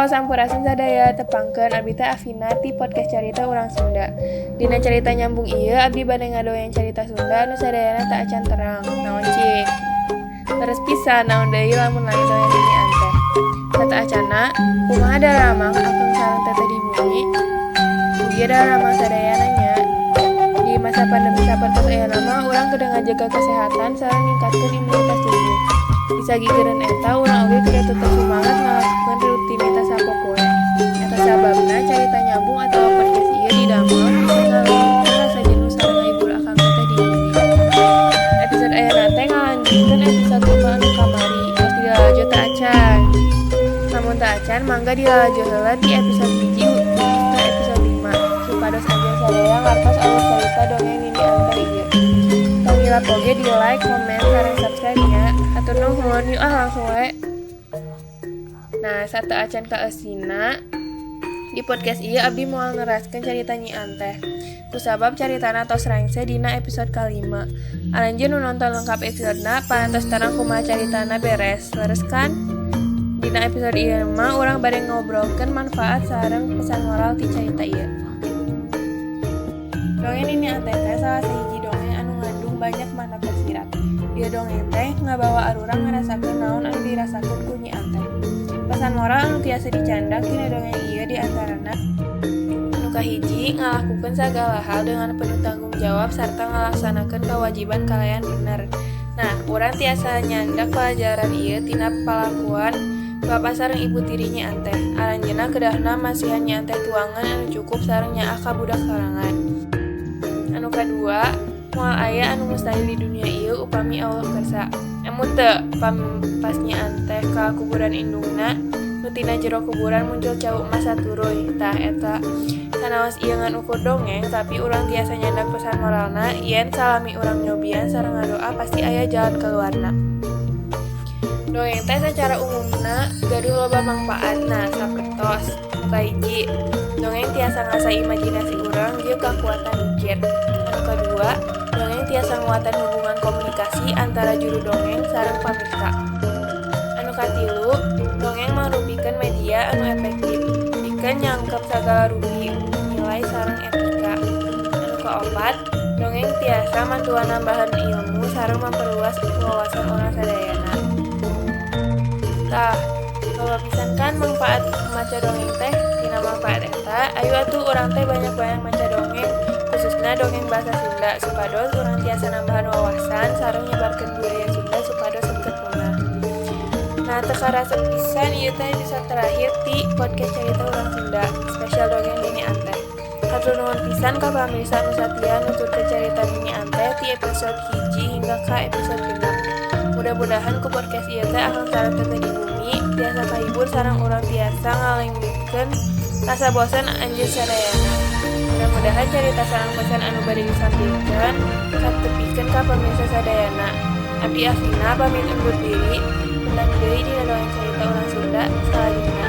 Halo sampurasun sadaya tepangkeun abdi teh Afina ti podcast carita urang Sunda. Dina carita nyambung ieu abdi bade ngadoyong carita Sunda anu sadayana teu acan terang. Naon cik? Leres pisan naon deui lamun lain doyong nyanyian teh. Tata acana kumaha daramang akeun sareng teteh di bumi. Ieu daramang sadayana nya. Di masa pandemi sapertos ayeuna mah urang kudu ngajaga kesehatan sareng ningkatkeun imunitas tubuh. Bisa gigireun eta urang oge kudu tetep semangat ngalakukeun rutinitas sapopoe. Eta sababna carita nyambung atau podcast ieu didamel bisa ngalungkeun rasa jenuh sareng ngahibur akang teh di bumi. Episode ayeuna teh ngalanjutkeun episode 5 anu kamari, geus dilalajo teu acan. Lamun teu acan mangga dilalajo heula di episode 1 ke episode 5 supados aja sadaya ngartos alur carita dongeng Nini Anteh ieu. Tong ilapoge di like, komen, sareng subscribe-nya. Atur nuhun, yuk langsung we. Nah, satu acan ka eusina di podcast ieu abdi moal neraskeun carita Nyi Anteh. Kusabab caritana tos rengse dina episode kalima. Alanjeun nu nonton lengkap episodena parantos tarang kumaha caritana beres. Leres kan? Dina episode ieu mah urang bade ngobrolkeun manfaat sareng pesan moral ti carita ieu. Dongeng Nini Anteh teh salah sahiji dongeng anu ngandung banyak makna tersirat. Ieu dongeng teh ngabawa arurang ngarasakeun naon anu dirasakeun ku Nyi Anteh. Pesan moral anu tiasa dicandak dina dongeng ieu di antarana anu kahiji ngalakukeun sagala hal dengan penuh tanggung jawab sarta ngalaksanakeun kewajiban kalayan bener. Nah, urang tiasa nyandak pelajaran ieu tina palakuan Bapak sareng ibu tiri Nyi Anteh. Aranjeunna keudahna masihan Nyi Anteh tuangan anu cukup sareng nyaah ka budak sorangan. Anu kadua, moal aya anu mustahil di dunia ieu upami Allah kersa. Emu teu pas Nyi Anteh ka kuburan indungna, nu tina jero kuburan muncul cau emas saturuy. Tah eta sanaos ieu ngan ukur dongeng, tapi urang tiasa nyandak pesan moralna yen salami urang nyobian sareng ngadoa pasti aya jalan keluarna. Dongeng teh secara umumna gaduh loba mangpaatna sapertos. Kahiji, dongeng tiasa ngasah imajinasi urang jeung kakuatan mikir. Anu kadua, dongeng tiasa nguatan hubungan komunikasi antara juru dongeng sareng pamirsa. Anu katilu, dongeng mangrupikeun media anu efektif pikeun nyangkep sagala rupi nilai sareng etika. Anu kaopat, dongeng tiasa mantuan nambahan ilmu sareng memperluas wawasan urang sadayana. Tah, loba pisan kan manfaat maca dongeng teh. Tina manfaat eta, ayo atuh urang teh banyak-banyak maca dongeng, khususna dongeng bahasa Sunda supados urang tiasa nambahan wawasan sareng nyebarkeun budaya Sunda supados seukeut punah. Nah, teu karasa pisan ieu teh episode terakhir ti podcast carita urang Sunda, spesial dongeng Nini Anteh. Hatur nuhun pisan ka pamirsa anu satia nuturkeun carita Nini Anteh ti episode 1 hingga ka episode 6. Mudah-mudahan ku podcast ieu teh akan sareng teteh di bumi tiasa kahibur sareng urang tiasa ngalengitkeun rasa bosan anjeun sadayana. Mudah-mudahan carita sareng pesan anu bade disampikeun katepikeun ka pamirsa sadayana. Abdi Afina pamit undur diri. Ulang deui dina dongeng carita urang Sunda salajengna.